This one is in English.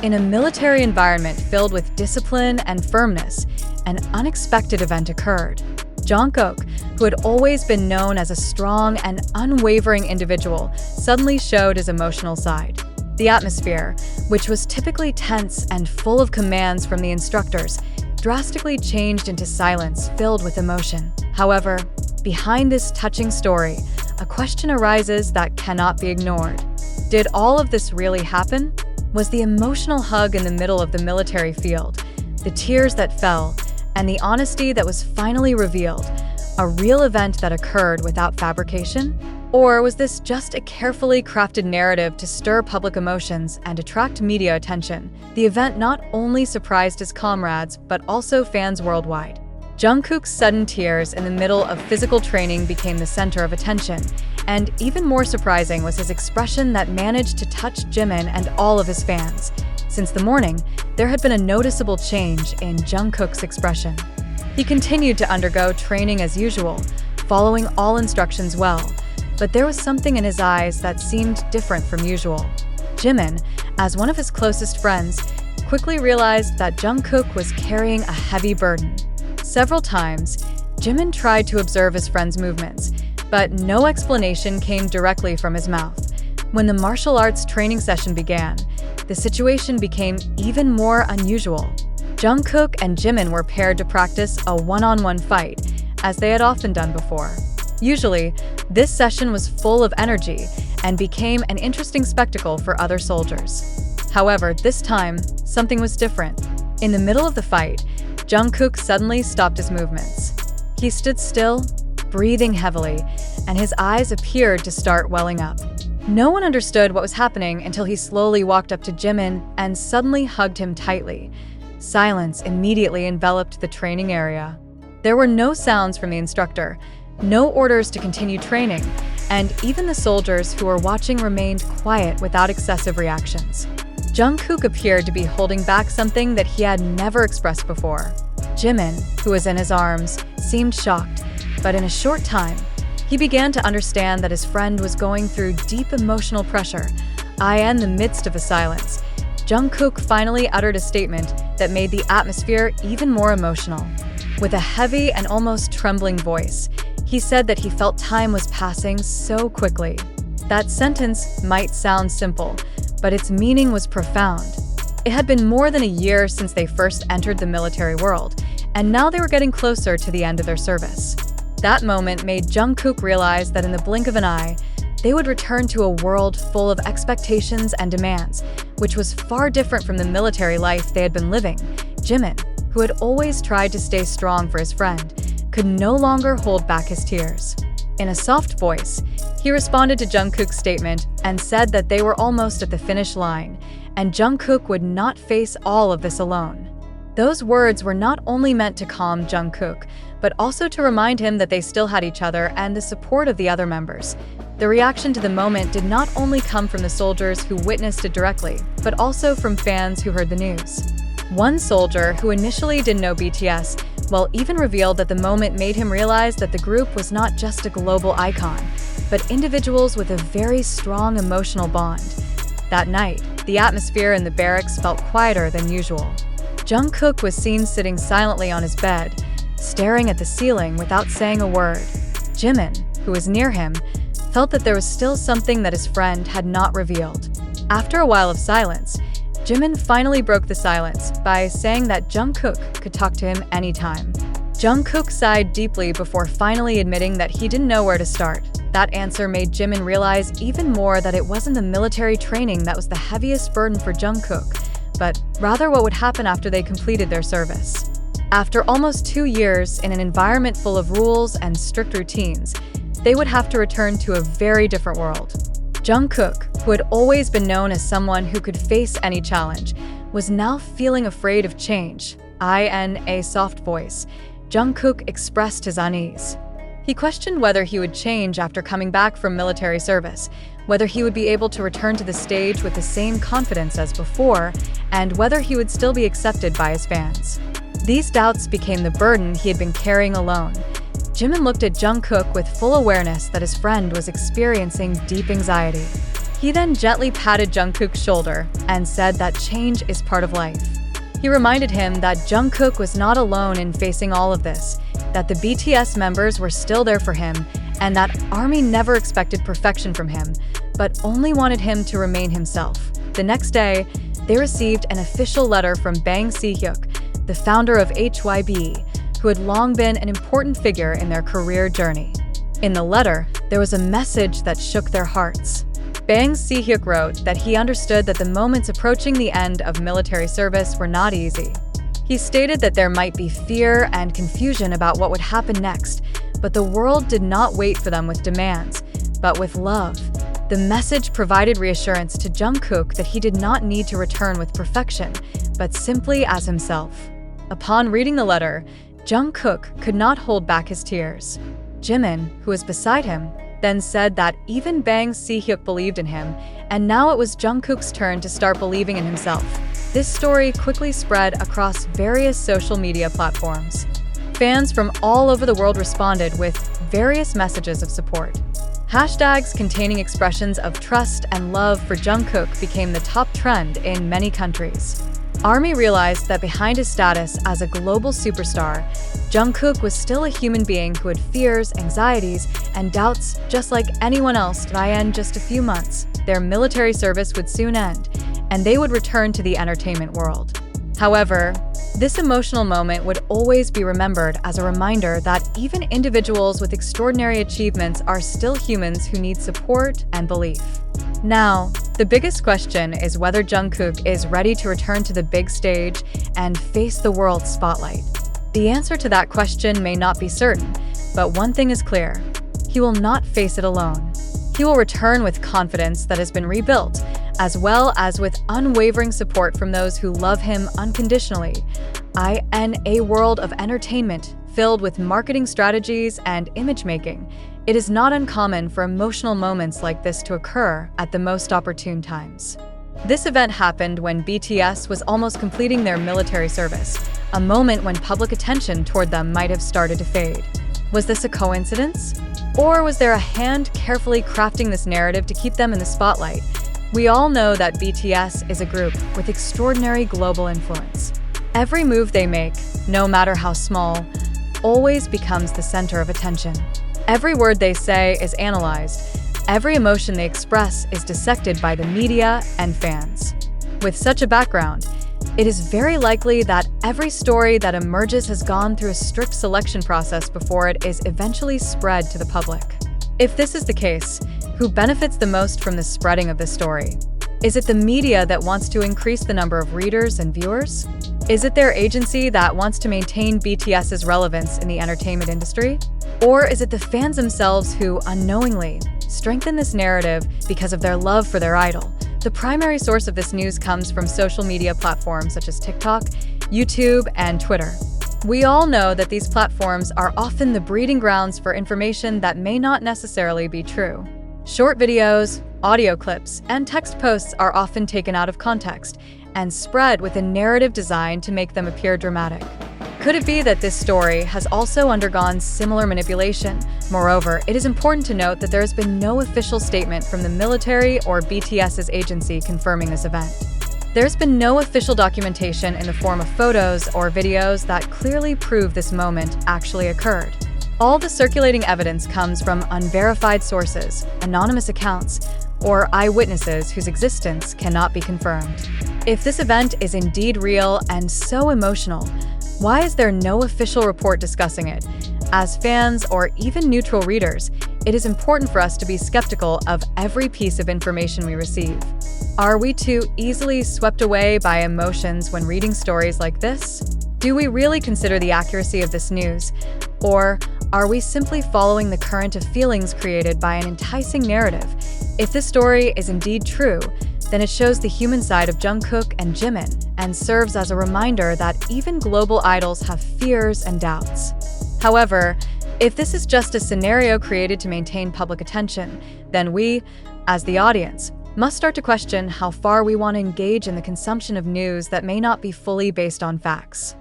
In a military environment filled with discipline and firmness, an unexpected event occurred. Jungkook, who had always been known as a strong and unwavering individual, suddenly showed his emotional side. The atmosphere, which was typically tense and full of commands from the instructors, drastically changed into silence filled with emotion. However, behind this touching story, a question arises that cannot be ignored. Did all of this really happen? Was the emotional hug in the middle of the military field, the tears that fell, and the honesty that was finally revealed, a real event that occurred without fabrication? Or was this just a carefully crafted narrative to stir public emotions and attract media attention? The event not only surprised his comrades, but also fans worldwide. Jungkook's sudden tears in the middle of physical training became the center of attention, and even more surprising was his expression that managed to touch Jimin and all of his fans. Since the morning, there had been a noticeable change in Jungkook's expression. He continued to undergo training as usual, following all instructions well, but there was something in his eyes that seemed different from usual. Jimin, as one of his closest friends, quickly realized that Jungkook was carrying a heavy burden. Several times, Jimin tried to observe his friend's movements, but no explanation came directly from his mouth. When the martial arts training session began, the situation became even more unusual. Jungkook and Jimin were paired to practice a one-on-one fight, as they had often done before. Usually, this session was full of energy and became an interesting spectacle for other soldiers. However, this time, something was different. In the middle of the fight, Jungkook suddenly stopped his movements. He stood still, breathing heavily, and his eyes appeared to start welling up. No one understood what was happening until he slowly walked up to Jimin and suddenly hugged him tightly. Silence immediately enveloped the training area. There were no sounds from the instructor, no orders to continue training, and even the soldiers who were watching remained quiet without excessive reactions. Jungkook appeared to be holding back something that he had never expressed before. Jimin, who was in his arms, seemed shocked, but in a short time, he began to understand that his friend was going through deep emotional pressure. In the midst of a silence, Jungkook finally uttered a statement that made the atmosphere even more emotional. With a heavy and almost trembling voice, he said that he felt time was passing so quickly. That sentence might sound simple, but its meaning was profound. It had been more than a year since they first entered the military world, and now they were getting closer to the end of their service. That moment made Jungkook realize that in the blink of an eye, they would return to a world full of expectations and demands, which was far different from the military life they had been living. Jimin, who had always tried to stay strong for his friend, could no longer hold back his tears. In a soft voice, he responded to Jungkook's statement and said that they were almost at the finish line, and Jungkook would not face all of this alone. Those words were not only meant to calm Jungkook, but also to remind him that they still had each other and the support of the other members. The reaction to the moment did not only come from the soldiers who witnessed it directly, but also from fans who heard the news. One soldier, who initially didn't know BTS, even revealed that the moment made him realize that the group was not just a global icon, but individuals with a very strong emotional bond. That night, the atmosphere in the barracks felt quieter than usual. Jungkook was seen sitting silently on his bed, staring at the ceiling without saying a word. Jimin, who was near him, felt that there was still something that his friend had not revealed. After a while of silence, Jimin finally broke the silence by saying that Jungkook could talk to him anytime. Jungkook sighed deeply before finally admitting that he didn't know where to start. That answer made Jimin realize even more that it wasn't the military training that was the heaviest burden for Jungkook, but rather what would happen after they completed their service. After almost 2 years in an environment full of rules and strict routines, they would have to return to a very different world. Jungkook, who had always been known as someone who could face any challenge, was now feeling afraid of change. In a soft voice, Jungkook expressed his unease. He questioned whether he would change after coming back from military service, whether he would be able to return to the stage with the same confidence as before, and whether he would still be accepted by his fans. These doubts became the burden he had been carrying alone. Jimin looked at Jungkook with full awareness that his friend was experiencing deep anxiety. He then gently patted Jungkook's shoulder and said that change is part of life. He reminded him that Jungkook was not alone in facing all of this, that the BTS members were still there for him, and that ARMY never expected perfection from him, but only wanted him to remain himself. The next day, they received an official letter from Bang Si-hyuk, the founder of HYB, who had long been an important figure in their career journey. In the letter, there was a message that shook their hearts. Bang Si-hyuk wrote that he understood that the moments approaching the end of military service were not easy. He stated that there might be fear and confusion about what would happen next, but the world did not wait for them with demands, but with love. The message provided reassurance to Jungkook that he did not need to return with perfection, but simply as himself. Upon reading the letter, Jungkook could not hold back his tears. Jimin, who was beside him, then said that even Bang Si-hyuk believed in him, and now it was Jungkook's turn to start believing in himself. This story quickly spread across various social media platforms. Fans from all over the world responded with various messages of support. Hashtags containing expressions of trust and love for Jungkook became the top trend in many countries. ARMY realized that behind his status as a global superstar, Jungkook was still a human being who had fears, anxieties, and doubts just like anyone else. In just a few months, their military service would soon end, and they would return to the entertainment world. However, this emotional moment would always be remembered as a reminder that even individuals with extraordinary achievements are still humans who need support and belief. Now, the biggest question is whether Jungkook is ready to return to the big stage and face the world's spotlight. The answer to that question may not be certain, but one thing is clear: he will not face it alone. He will return with confidence that has been rebuilt, as well as with unwavering support from those who love him unconditionally. In a world of entertainment filled with marketing strategies and image-making, it is not uncommon for emotional moments like this to occur at the most opportune times. This event happened when BTS was almost completing their military service, a moment when public attention toward them might have started to fade. Was this a coincidence? Or was there a hand carefully crafting this narrative to keep them in the spotlight? We all know that BTS is a group with extraordinary global influence. Every move they make, no matter how small, always becomes the center of attention. Every word they say is analyzed. Every emotion they express is dissected by the media and fans. With such a background, it is very likely that every story that emerges has gone through a strict selection process before it is eventually spread to the public. If this is the case, who benefits the most from the spreading of this story? Is it the media that wants to increase the number of readers and viewers? Is it their agency that wants to maintain BTS's relevance in the entertainment industry? Or is it the fans themselves who, unknowingly, strengthen this narrative because of their love for their idol? The primary source of this news comes from social media platforms such as TikTok, YouTube, and Twitter. We all know that these platforms are often the breeding grounds for information that may not necessarily be true. Short videos, audio clips, and text posts are often taken out of context and spread with a narrative designed to make them appear dramatic. Could it be that this story has also undergone similar manipulation? Moreover, it is important to note that there has been no official statement from the military or BTS's agency confirming this event. There's been no official documentation in the form of photos or videos that clearly prove this moment actually occurred. All the circulating evidence comes from unverified sources, anonymous accounts, or eyewitnesses whose existence cannot be confirmed. If this event is indeed real and so emotional, why is there no official report discussing it? As fans or even neutral readers, it is important for us to be skeptical of every piece of information we receive. Are we too easily swept away by emotions when reading stories like this? Do we really consider the accuracy of this news? Or are we simply following the current of feelings created by an enticing narrative? If this story is indeed true, then it shows the human side of Jungkook and Jimin and serves as a reminder that even global idols have fears and doubts. However, if this is just a scenario created to maintain public attention, then we, as the audience, must start to question how far we want to engage in the consumption of news that may not be fully based on facts.